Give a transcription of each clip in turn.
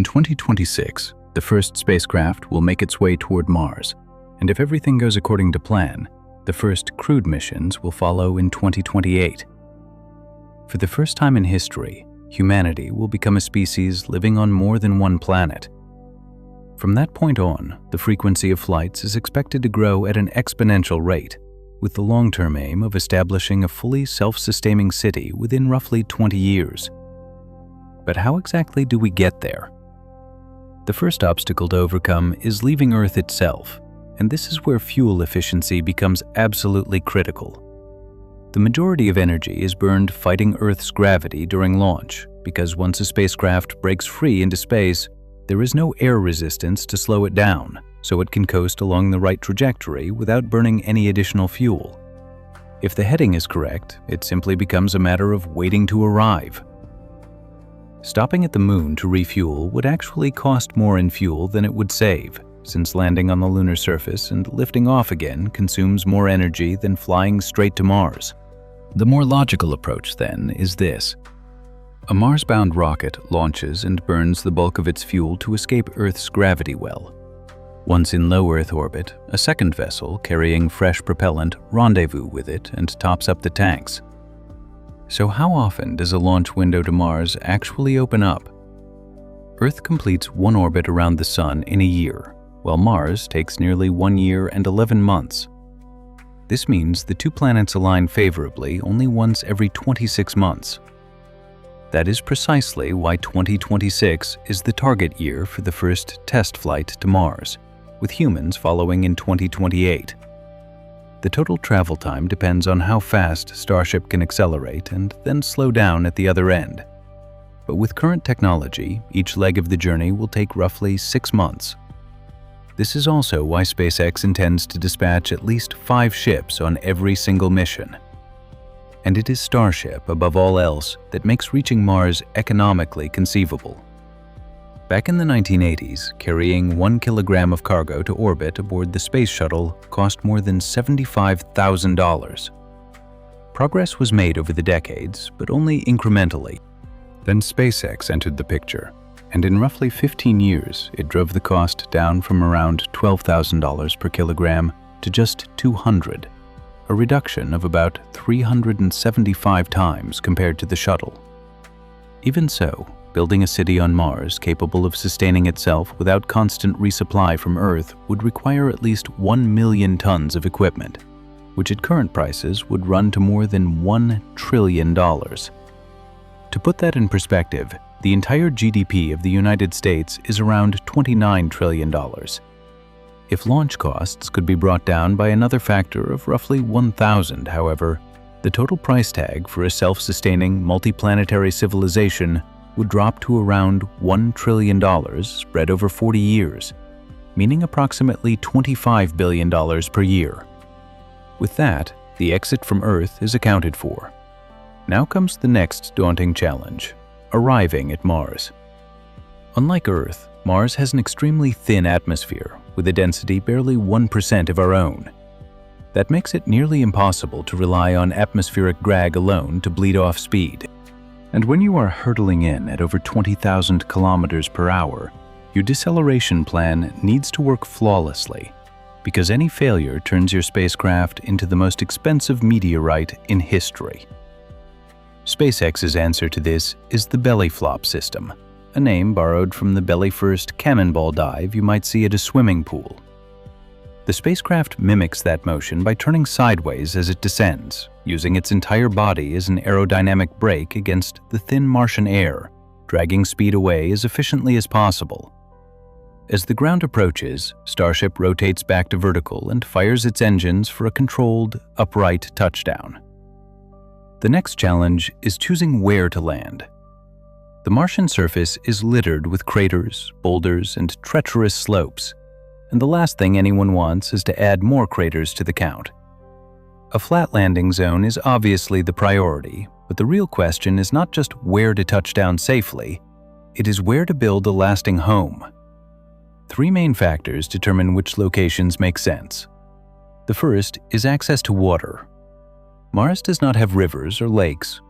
In 2026, the first spacecraft will make its way toward Mars, and if everything goes according to plan, the first crewed missions will follow in 2028. For the first time in history, humanity will become a species living on more than one planet. From that point on, the frequency of flights is expected to grow at an exponential rate, with the long-term aim of establishing a fully self-sustaining city within roughly 20 years. But how exactly do we get there? The first obstacle to overcome is leaving Earth itself, and this is where fuel efficiency becomes absolutely critical. The majority of energy is burned fighting Earth's gravity during launch, because once a spacecraft breaks free into space, there is no air resistance to slow it down, so it can coast along the right trajectory without burning any additional fuel. If the heading is correct, it simply becomes a matter of waiting to arrive. Stopping at the moon to refuel would actually cost more in fuel than it would save, since landing on the lunar surface and lifting off again consumes more energy than flying straight to Mars. The more logical approach, then, is this. A Mars-bound rocket launches and burns the bulk of its fuel to escape Earth's gravity well. Once in low Earth orbit, a second vessel carrying fresh propellant rendezvous with it and tops up the tanks. So how often does a launch window to Mars actually open up? Earth completes one orbit around the Sun in a year, while Mars takes nearly 1 year and 11 months. This means the two planets align favorably only once every 26 months. That is precisely why 2026 is the target year for the first test flight to Mars, with humans following in 2028. The total travel time depends on how fast Starship can accelerate and then slow down at the other end. But with current technology, each leg of the journey will take roughly 6 months. This is also why SpaceX intends to dispatch at least 5 ships on every single mission. And it is Starship, above all else, that makes reaching Mars economically conceivable. Back in the 1980s, carrying 1 kilogram of cargo to orbit aboard the space shuttle cost more than $75,000. Progress was made over the decades, but only incrementally. Then SpaceX entered the picture, and in roughly 15 years, it drove the cost down from around $12,000 per kilogram to just $200, a reduction of about 375 times compared to the shuttle. Even so, building a city on Mars capable of sustaining itself without constant resupply from Earth would require at least 1 million tons of equipment, which at current prices would run to more than $1 trillion. To put that in perspective, the entire GDP of the United States is around $29 trillion. If launch costs could be brought down by another factor of roughly 1,000, however, the total price tag for a self-sustaining multiplanetary civilization would drop to around $1 trillion spread over 40 years, meaning approximately $25 billion per year. With that, the exit from Earth is accounted for. Now comes the next daunting challenge: arriving at Mars. Unlike Earth, Mars has an extremely thin atmosphere, with a density barely 1% of our own. That makes it nearly impossible to rely on atmospheric drag alone to bleed off speed. And when you are hurtling in at over 20,000 kilometers per hour, your deceleration plan needs to work flawlessly, because any failure turns your spacecraft into the most expensive meteorite in history. SpaceX's answer to this is the belly flop system, a name borrowed from the belly-first cannonball dive you might see at a swimming pool. The spacecraft mimics that motion by turning sideways as it descends, using its entire body as an aerodynamic brake against the thin Martian air, dragging speed away as efficiently as possible. As the ground approaches, Starship rotates back to vertical and fires its engines for a controlled, upright touchdown. The next challenge is choosing where to land. The Martian surface is littered with craters, boulders, and treacherous slopes, and the last thing anyone wants is to add more craters to the count. A flat landing zone is obviously the priority, but the real question is not just where to touch down safely, it is where to build a lasting home. 3 main factors determine which locations make sense. The first is access to water. Mars does not have rivers or lakes.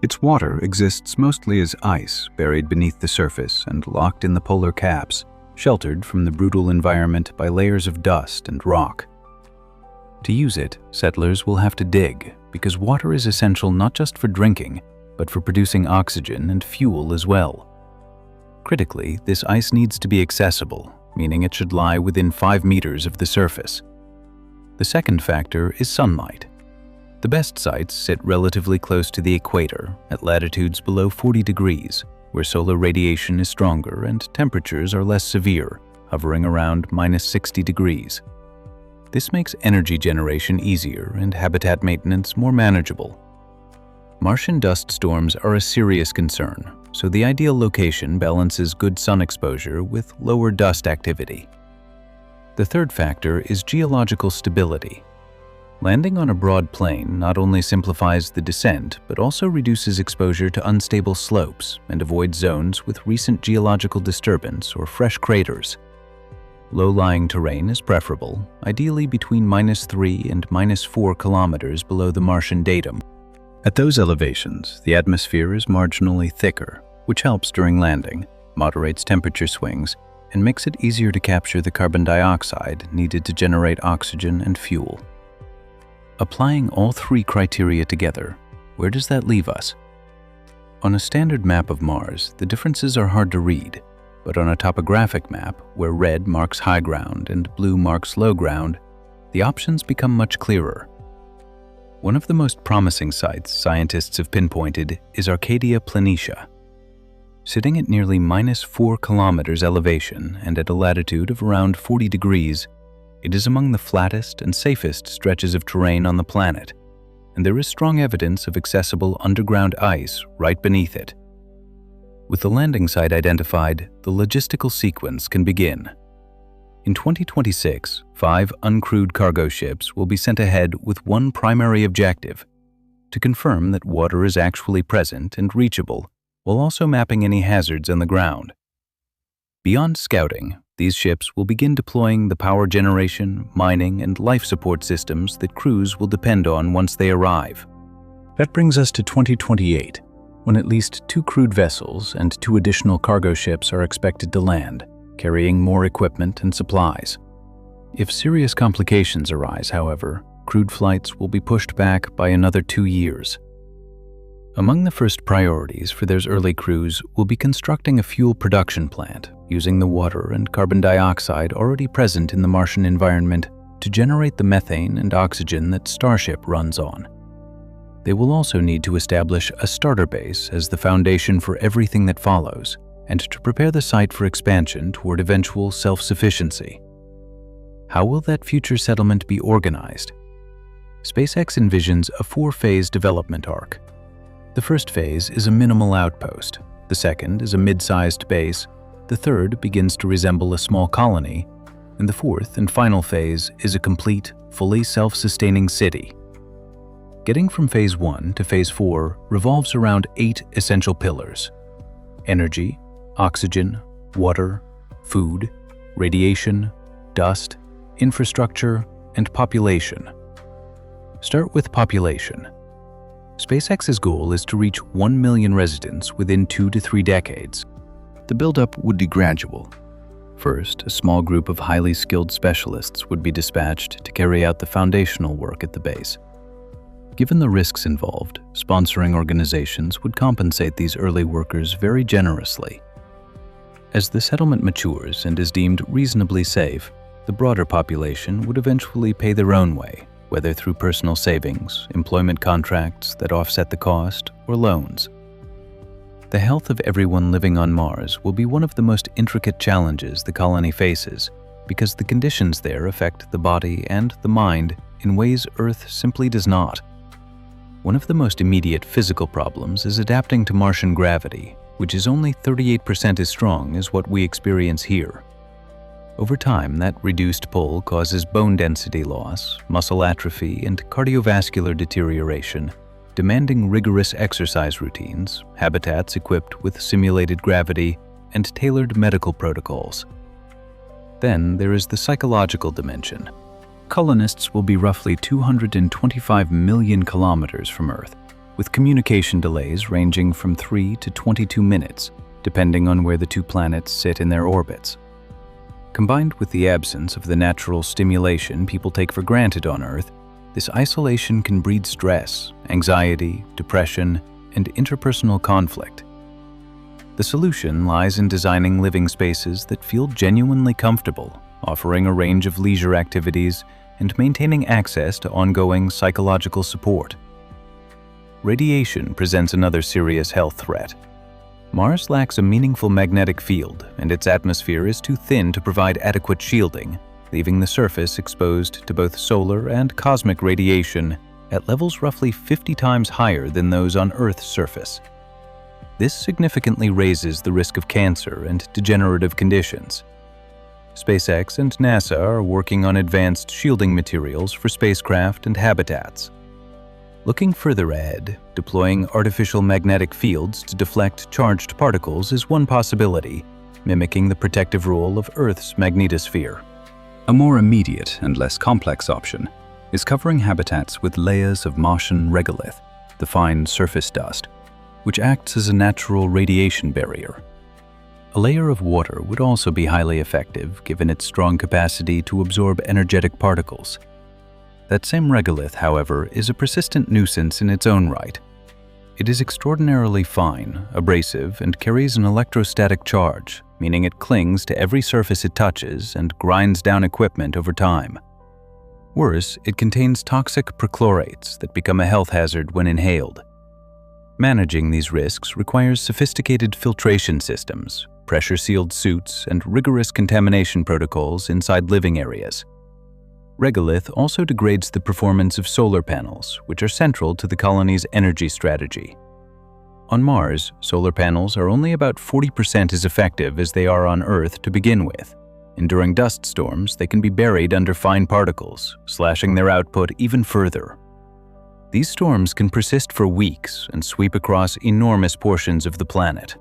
Its water exists mostly as ice buried beneath the surface and locked in the polar caps, sheltered from the brutal environment by layers of dust and rock. To use it, settlers will have to dig, because water is essential not just for drinking, but for producing oxygen and fuel as well. Critically, this ice needs to be accessible, meaning it should lie within 5 meters of the surface. The second factor is sunlight. The best sites sit relatively close to the equator, at latitudes below 40 degrees, where solar radiation is stronger and temperatures are less severe, hovering around -60 degrees. This makes energy generation easier and habitat maintenance more manageable. Martian dust storms are a serious concern, so the ideal location balances good sun exposure with lower dust activity. The third factor is geological stability. Landing on a broad plain not only simplifies the descent, but also reduces exposure to unstable slopes and avoids zones with recent geological disturbance or fresh craters. Low-lying terrain is preferable, ideally between -3 and -4 kilometers below the Martian datum. At those elevations, the atmosphere is marginally thicker, which helps during landing, moderates temperature swings, and makes it easier to capture the carbon dioxide needed to generate oxygen and fuel. Applying all 3 criteria together, where does that leave us? On a standard map of Mars, the differences are hard to read, but on a topographic map, where red marks high ground and blue marks low ground, the options become much clearer. One of the most promising sites scientists have pinpointed is Arcadia Planitia. Sitting at nearly -4 kilometers elevation and at a latitude of around 40 degrees, it is among the flattest and safest stretches of terrain on the planet, and there is strong evidence of accessible underground ice right beneath it. With the landing site identified, the logistical sequence can begin. In 2026, 5 uncrewed cargo ships will be sent ahead with one primary objective: to confirm that water is actually present and reachable, while also mapping any hazards on the ground. Beyond scouting, these ships will begin deploying the power generation, mining, and life support systems that crews will depend on once they arrive. That brings us to 2028, when at least 2 crewed vessels and 2 additional cargo ships are expected to land, carrying more equipment and supplies. If serious complications arise, however, crewed flights will be pushed back by another 2 years. Among the first priorities for those early crews will be constructing a fuel production plant, using the water and carbon dioxide already present in the Martian environment to generate the methane and oxygen that Starship runs on. They will also need to establish a starter base as the foundation for everything that follows, and to prepare the site for expansion toward eventual self-sufficiency. How will that future settlement be organized? SpaceX envisions a 4-phase development arc. The first phase is a minimal outpost, the second is a mid-sized base, the third begins to resemble a small colony, and the fourth and final phase is a complete, fully self-sustaining city. Getting from Phase 1 to Phase 4 revolves around 8 essential pillars: energy, oxygen, water, food, radiation, dust, infrastructure, and population. Start with population. SpaceX's goal is to reach 1 million residents within 2 to 3 decades. The buildup would be gradual. First, a small group of highly skilled specialists would be dispatched to carry out the foundational work at the base. Given the risks involved, sponsoring organizations would compensate these early workers very generously. As the settlement matures and is deemed reasonably safe, the broader population would eventually pay their own way, whether through personal savings, employment contracts that offset the cost, or loans. The health of everyone living on Mars will be one of the most intricate challenges the colony faces, because the conditions there affect the body and the mind in ways Earth simply does not. One of the most immediate physical problems is adapting to Martian gravity, which is only 38% as strong as what we experience here. Over time, that reduced pull causes bone density loss, muscle atrophy, and cardiovascular deterioration, demanding rigorous exercise routines, habitats equipped with simulated gravity, and tailored medical protocols. Then there is the psychological dimension. Colonists will be roughly 225 million kilometers from Earth, with communication delays ranging from 3 to 22 minutes, depending on where the two planets sit in their orbits. Combined with the absence of the natural stimulation people take for granted on Earth, this isolation can breed stress, anxiety, depression, and interpersonal conflict. The solution lies in designing living spaces that feel genuinely comfortable, offering a range of leisure activities and maintaining access to ongoing psychological support. Radiation presents another serious health threat. Mars lacks a meaningful magnetic field, and its atmosphere is too thin to provide adequate shielding, leaving the surface exposed to both solar and cosmic radiation at levels roughly 50 times higher than those on Earth's surface. This significantly raises the risk of cancer and degenerative conditions. SpaceX and NASA are working on advanced shielding materials for spacecraft and habitats. Looking further ahead, deploying artificial magnetic fields to deflect charged particles is one possibility, mimicking the protective role of Earth's magnetosphere. A more immediate and less complex option is covering habitats with layers of Martian regolith, the fine surface dust, which acts as a natural radiation barrier. A layer of water would also be highly effective given its strong capacity to absorb energetic particles. That same regolith, however, is a persistent nuisance in its own right. It is extraordinarily fine, abrasive, and carries an electrostatic charge, meaning it clings to every surface it touches and grinds down equipment over time. Worse, it contains toxic perchlorates that become a health hazard when inhaled. Managing these risks requires sophisticated filtration systems, pressure-sealed suits, and rigorous contamination protocols inside living areas. Regolith also degrades the performance of solar panels, which are central to the colony's energy strategy. On Mars, solar panels are only about 40% as effective as they are on Earth to begin with, and during dust storms they can be buried under fine particles, slashing their output even further. These storms can persist for weeks and sweep across enormous portions of the planet.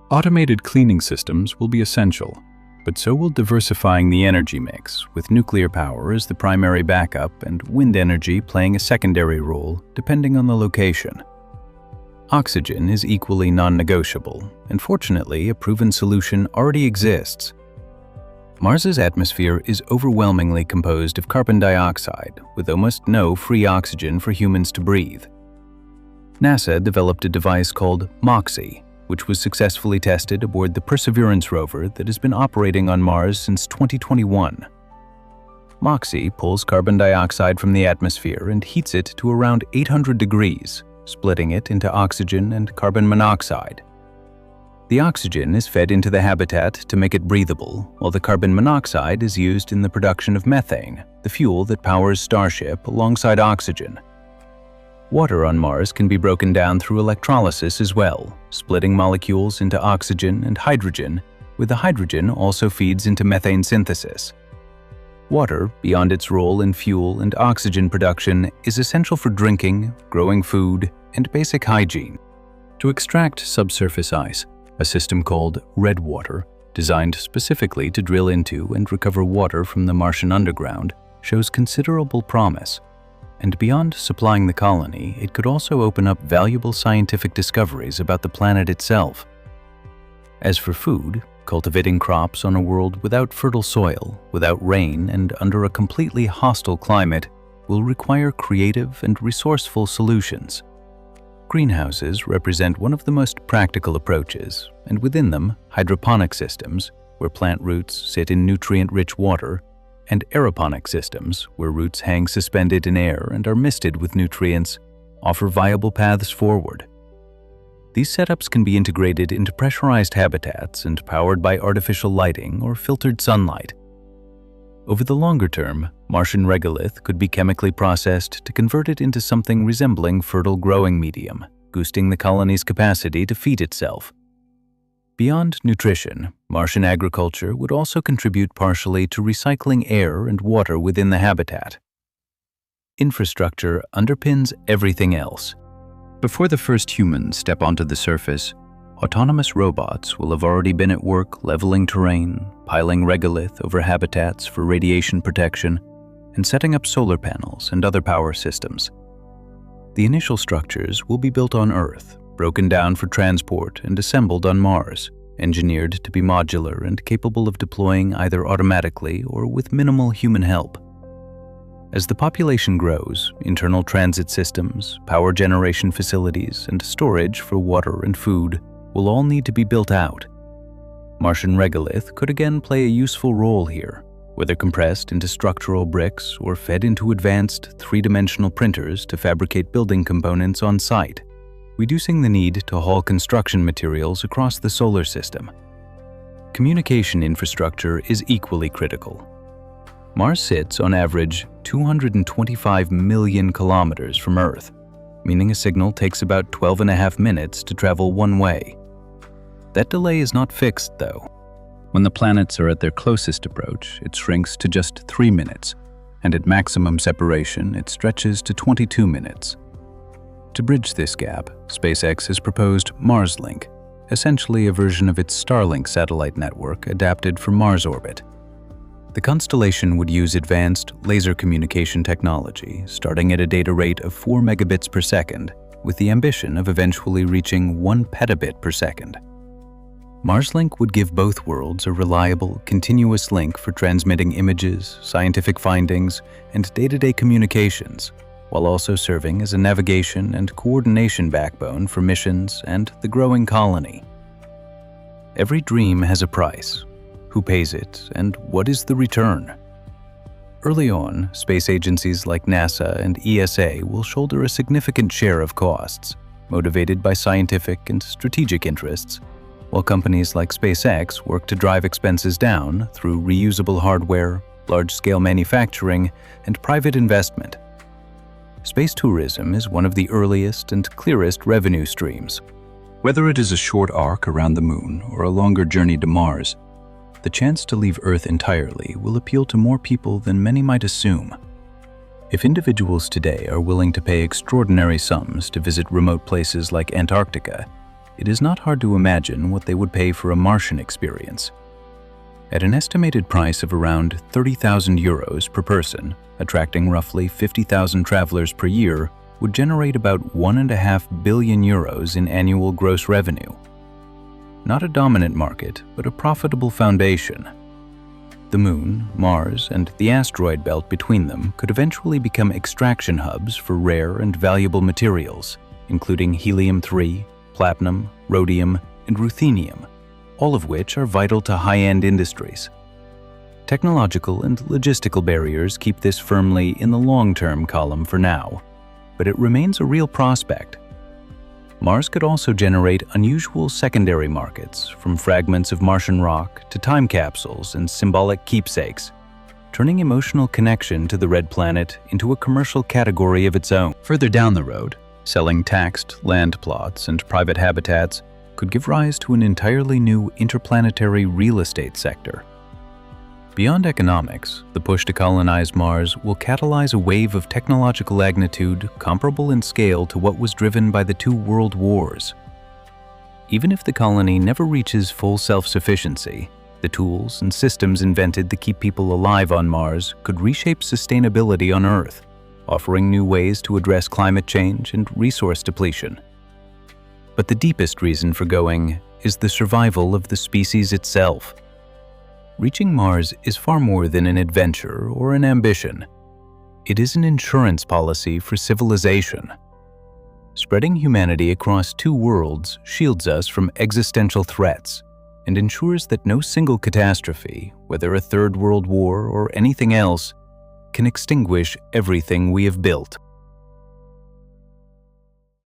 Automated cleaning systems will be essential, but so will diversifying the energy mix, with nuclear power as the primary backup and wind energy playing a secondary role depending on the location. Oxygen is equally non-negotiable, and fortunately, a proven solution already exists. Mars's atmosphere is overwhelmingly composed of carbon dioxide, with almost no free oxygen for humans to breathe. NASA developed a device called MOXIE, which was successfully tested aboard the Perseverance rover that has been operating on Mars since 2021. MOXIE pulls carbon dioxide from the atmosphere and heats it to around 800 degrees, splitting it into oxygen and carbon monoxide. The oxygen is fed into the habitat to make it breathable, while the carbon monoxide is used in the production of methane, the fuel that powers Starship alongside oxygen. Water on Mars can be broken down through electrolysis as well, splitting molecules into oxygen and hydrogen, where the hydrogen also feeds into methane synthesis. Water, beyond its role in fuel and oxygen production, is essential for drinking, growing food, and basic hygiene. To extract subsurface ice, a system called red water, designed specifically to drill into and recover water from the Martian underground, shows considerable promise. And beyond supplying the colony, it could also open up valuable scientific discoveries about the planet itself. As for food, cultivating crops on a world without fertile soil, without rain, and under a completely hostile climate will require creative and resourceful solutions. Greenhouses represent one of the most practical approaches, and within them, hydroponic systems, where plant roots sit in nutrient-rich water, and aeroponic systems, where roots hang suspended in air and are misted with nutrients, offer viable paths forward. These setups can be integrated into pressurized habitats and powered by artificial lighting or filtered sunlight. Over the longer term, Martian regolith could be chemically processed to convert it into something resembling fertile growing medium, boosting the colony's capacity to feed itself. Beyond nutrition, Martian agriculture would also contribute partially to recycling air and water within the habitat. Infrastructure underpins everything else. Before the first humans step onto the surface, autonomous robots will have already been at work leveling terrain, piling regolith over habitats for radiation protection, and setting up solar panels and other power systems. The initial structures will be built on Earth, broken down for transport and assembled on Mars, engineered to be modular and capable of deploying either automatically or with minimal human help. As the population grows, internal transit systems, power generation facilities, and storage for water and food will all need to be built out. Martian regolith could again play a useful role here, whether compressed into structural bricks or fed into advanced three-dimensional printers to fabricate building components on site, reducing the need to haul construction materials across the solar system. Communication infrastructure is equally critical. Mars sits on average 225 million kilometers from Earth, meaning a signal takes about 12.5 minutes to travel one way. That delay is not fixed, though. When the planets are at their closest approach, it shrinks to just 3 minutes, and at maximum separation, it stretches to 22 minutes. To bridge this gap, SpaceX has proposed MarsLink, essentially a version of its Starlink satellite network adapted for Mars orbit. The constellation would use advanced laser communication technology, starting at a data rate of 4 megabits per second, with the ambition of eventually reaching 1 petabit per second. MarsLink would give both worlds a reliable, continuous link for transmitting images, scientific findings, and day-to-day communications, while also serving as a navigation and coordination backbone for missions and the growing colony. Every dream has a price. Who pays it, and what is the return? Early on, space agencies like NASA and ESA will shoulder a significant share of costs, motivated by scientific and strategic interests, while companies like SpaceX work to drive expenses down through reusable hardware, large-scale manufacturing, and private investment. Space tourism is one of the earliest and clearest revenue streams. Whether it is a short arc around the Moon or a longer journey to Mars, the chance to leave Earth entirely will appeal to more people than many might assume. If individuals today are willing to pay extraordinary sums to visit remote places like Antarctica, it is not hard to imagine what they would pay for a Martian experience. At an estimated price of around 30,000 euros per person, attracting roughly 50,000 travelers per year would generate about 1.5 billion euros in annual gross revenue. Not a dominant market, but a profitable foundation. The Moon, Mars, and the asteroid belt between them could eventually become extraction hubs for rare and valuable materials, including helium-3, platinum, rhodium, and ruthenium, all of which are vital to high-end industries. Technological and logistical barriers keep this firmly in the long-term column for now, but it remains a real prospect. Mars could also generate unusual secondary markets, from fragments of Martian rock to time capsules and symbolic keepsakes, turning emotional connection to the red planet into a commercial category of its own. Further down the road, selling taxed land plots and private habitats could give rise to an entirely new interplanetary real estate sector. Beyond economics, the push to colonize Mars will catalyze a wave of technological magnitude comparable in scale to what was driven by the 2 world wars. Even if the colony never reaches full self-sufficiency, the tools and systems invented to keep people alive on Mars could reshape sustainability on Earth, offering new ways to address climate change and resource depletion. But the deepest reason for going is the survival of the species itself. Reaching Mars is far more than an adventure or an ambition. It is an insurance policy for civilization. Spreading humanity across 2 worlds shields us from existential threats and ensures that no single catastrophe, whether a 3rd World War or anything else, can extinguish everything we have built.